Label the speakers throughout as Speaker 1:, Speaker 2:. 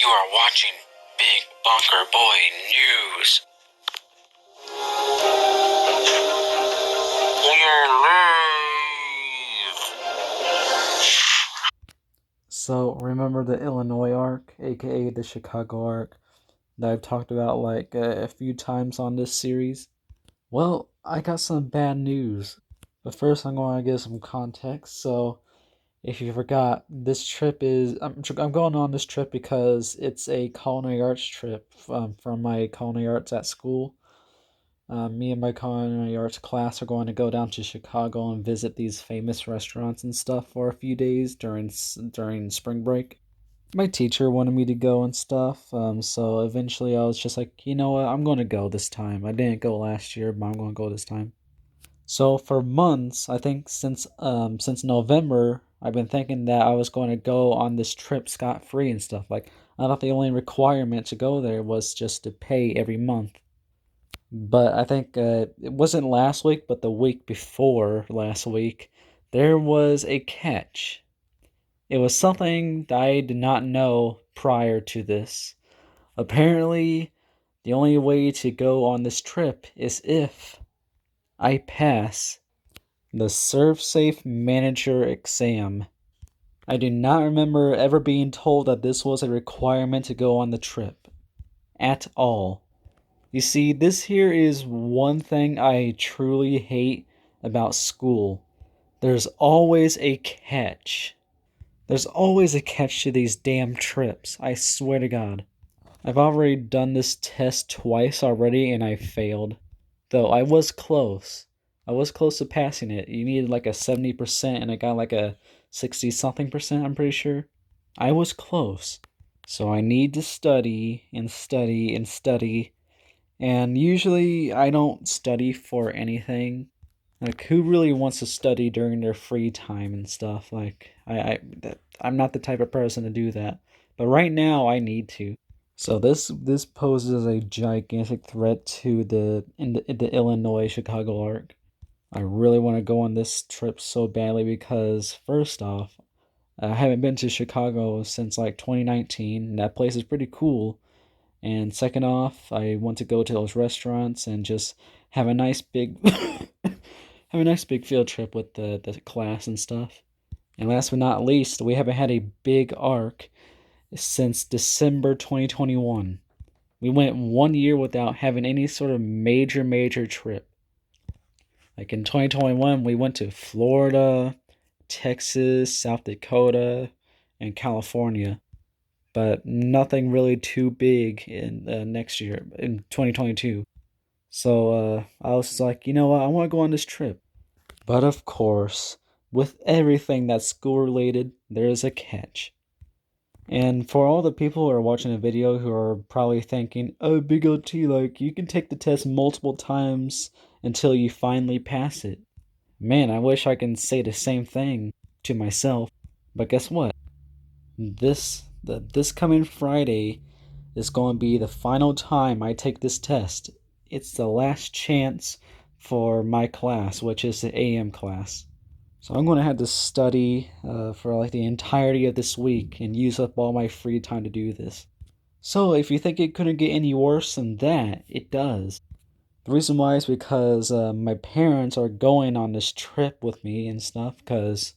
Speaker 1: You are watching Big Bonker Boi News.
Speaker 2: So, remember the Illinois arc, aka the Chicago arc, that I've talked about like a few times on this series? Well, I got some bad news. But first, I'm going to give some context. So, if you forgot, this trip is. I'm going on this trip because it's a culinary arts trip from my culinary arts at school. Me and my culinary arts class are going to go down to Chicago and visit these famous restaurants and stuff for a few days during spring break. My teacher wanted me to go and stuff, so eventually I was just like, you know what, I'm going to go this time. I didn't go last year, but I'm going to go this time. So for months, I think since November, I've been thinking that I was going to go on this trip scot free and stuff. Like I thought the only requirement to go there was just to pay every month. But I think it wasn't last week, but the week before last week, there was a catch. It was something that I did not know prior to this. Apparently, the only way to go on this trip is if I pass the ServSafe Manager exam. I do not remember ever being told that this was a requirement to go on the trip. At all. You see, this here is one thing I truly hate about school. There's always a catch. There's always a catch to these damn trips, I swear to God. I've already done this test twice already and I failed. Though I was close. I was close to passing it. You needed like a 70% and I got like a 60 something percent, I'm pretty sure. I was close. So I need to study and study and study. And usually I don't study for anything. Like who really wants to study during their free time and stuff? Like I'm not the type of person to do that. But right now I need to. So this poses a gigantic threat to the Illinois Chicago arc. I really want to go on this trip so badly because first off, I haven't been to Chicago since like 2019, and that place is pretty cool. And second off, I want to go to those restaurants and just have a nice big have a nice big field trip with the class and stuff. And last but not least, we haven't had a big arc since December 2021. We went 1 year without having any sort of major trip. Like in 2021, we went to Florida, Texas, South Dakota, and California, but nothing really too big in next year in 2022. So I was like, you know what, I want to go on this trip. But of course, with everything that's school related, there is a catch. And for all the people who are watching the video who are probably thinking, oh, Big OT, like, you can take the test multiple times until you finally pass it. Man, I wish I can say the same thing to myself. But guess what? This coming Friday is going to be the final time I take this test. It's the last chance for my class, which is the AM class. So I'm going to have to study for like the entirety of this week and use up all my free time to do this. So if you think it couldn't get any worse than that, it does. The reason why is because my parents are going on this trip with me and stuff. Because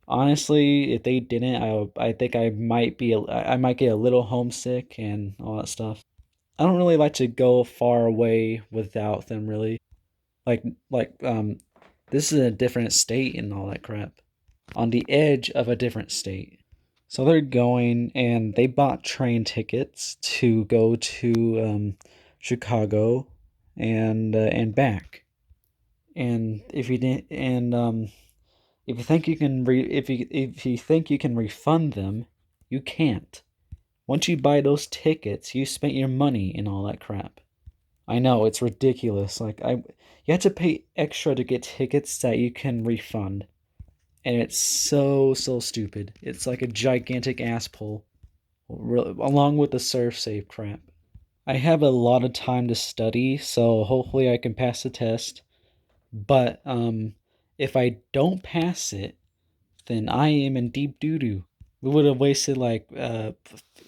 Speaker 2: honestly, if they didn't, I think I might get a little homesick and all that stuff. I don't really like to go far away without them really. Like this is a different state and all that crap. On the edge of a different state. So they're going and they bought train tickets to go to Chicago and back. And if you didn't, and if you think you can if you think you can refund them, you can't. Once you buy those tickets, you spent your money and all that crap. I know it's ridiculous. You have to pay extra to get tickets that you can refund. And it's so stupid. It's like a gigantic ass pull, along with the surf safe crap. I have a lot of time to study, so hopefully I can pass the test. But if I don't pass it, then I am in deep doo doo. We would have wasted like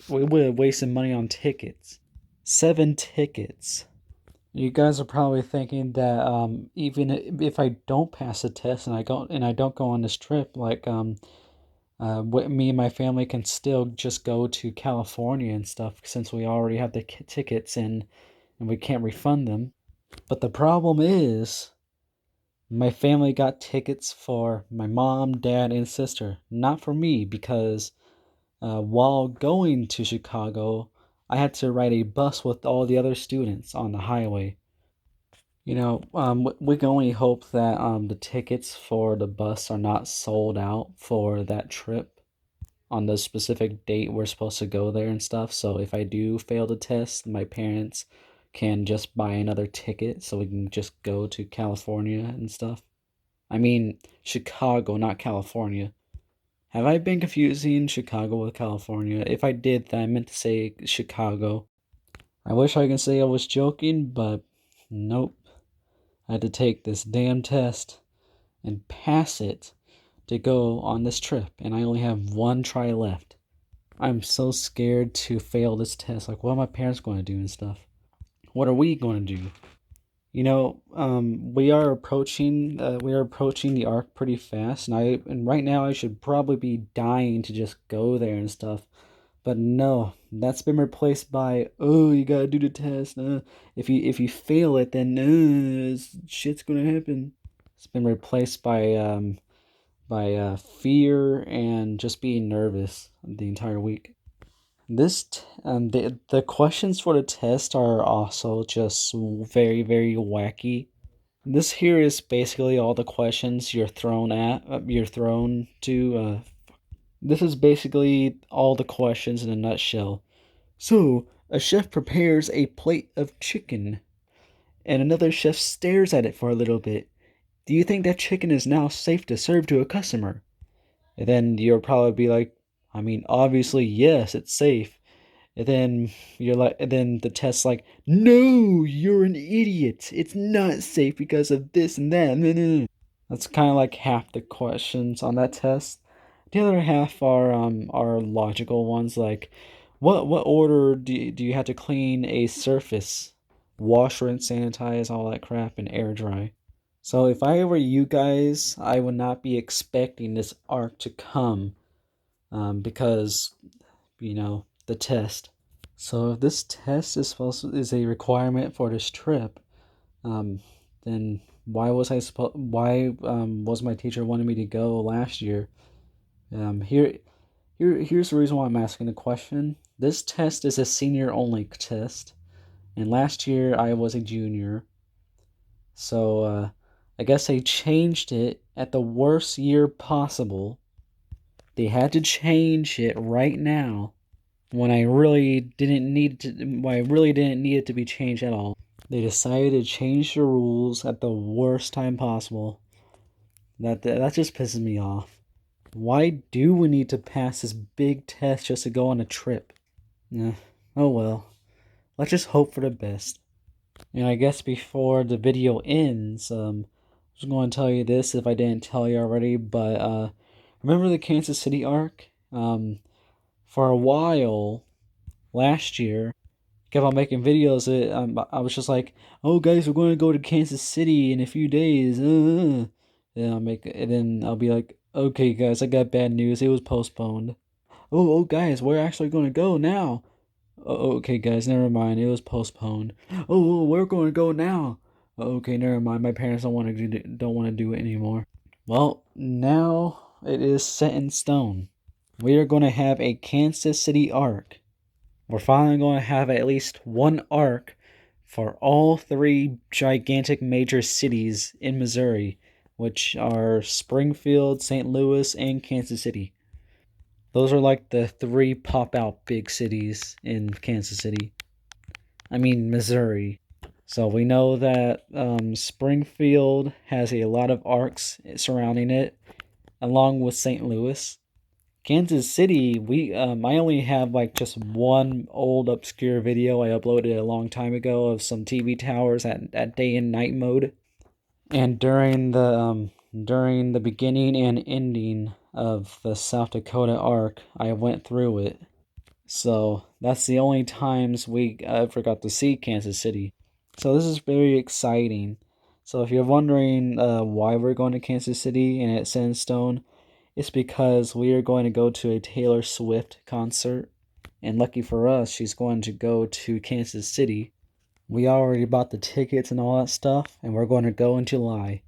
Speaker 2: we would have wasted money on tickets. 7 tickets. You guys are probably thinking that even if I don't pass the test and I don't go on this trip, like me and my family can still just go to California and stuff since we already have the tickets and we can't refund them. But the problem is, my family got tickets for my mom, dad, and sister, not for me because while going to Chicago, I had to ride a bus with all the other students on the highway. We can only hope that the tickets for the bus are not sold out for that trip on the specific date we're supposed to go there and stuff. So if I do fail the test, my parents can just buy another ticket so we can just go to California and stuff. I mean, Chicago, not California. Have I been confusing Chicago with California? If I did, then I meant to say Chicago. I wish I could say I was joking, but nope. I had to take this damn test and pass it to go on this trip, and I only have one try left. I'm so scared to fail this test. Like, what are my parents going to do and stuff? What are we going to do? We are approaching the arc pretty fast, and right now I should probably be dying to just go there and stuff. But no, that's been replaced by, oh, you gotta do the test. If you fail it, then shit's gonna happen. It's been replaced by fear and just being nervous the entire week. The questions for the test are also just very very wacky. This here is basically all the questions you're thrown to. This is basically all the questions in a nutshell. So, a chef prepares a plate of chicken, and another chef stares at it for a little bit. Do you think that chicken is now safe to serve to a customer? And then you'll probably be like, I mean, obviously, yes, it's safe. And then the test's like, no, you're an idiot. It's not safe because of this and that. That's kind of like half the questions on that test. The other half are logical ones like what order do you have to clean a surface? Wash, rinse, sanitize, all that crap, and air dry. So if I were you guys, I would not be expecting this arc to come because the test. So if this test is a requirement for this trip, um, then why was my teacher wanting me to go last year? Here's the reason why I'm asking the question. This test is a senior only test, and last year I was a junior, so I guess they changed it at the worst year possible. They had to change it right now when I really didn't need to. When I really didn't need it to be changed at all. They decided to change the rules at the worst time possible. That just pisses me off. Why do we need to pass this big test just to go on a trip? Yeah. Oh well. Let's just hope for the best. And I guess before the video ends, I'm just going to tell you this if I didn't tell you already, but remember the Kansas City arc? For a while last year, kept on making videos. I was just like, "Oh, guys, we're going to go to Kansas City in a few days." And then I'll be like, "Okay, guys, I got bad news. It was postponed." Oh, guys, we're actually going to go now. Oh, okay, guys, never mind. It was postponed. We're going to go now. Okay, never mind. My parents don't want to do it anymore. Well, now it is set in stone. We are going to have a Kansas City arc. We're finally going to have at least one arc for all three gigantic major cities in Missouri, which are Springfield, St. Louis, and Kansas City. Those are like the three pop out big cities in Kansas City. I mean, Missouri. So we know that Springfield has a lot of arcs surrounding it, along with St. Louis. Kansas City, I only have like just one old obscure video I uploaded a long time ago of some TV towers at day and night mode. And during the beginning and ending of the South Dakota arc, I went through it. So that's the only times we ever got to see Kansas City. So this is very exciting. So if you're wondering why we're going to Kansas City and it's set in stone, it's because we are going to go to a Taylor Swift concert. And lucky for us, she's going to go to Kansas City. We already bought the tickets and all that stuff, and we're going to go in July.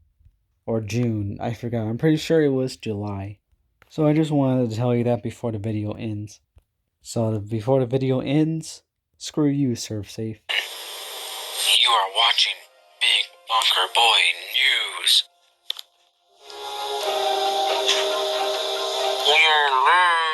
Speaker 2: Or June, I forgot. I'm pretty sure it was July. So I just wanted to tell you that before the video ends. So before the video ends, screw you, Surf Safe.
Speaker 1: You are watching Big Bonker Boy News. We are live.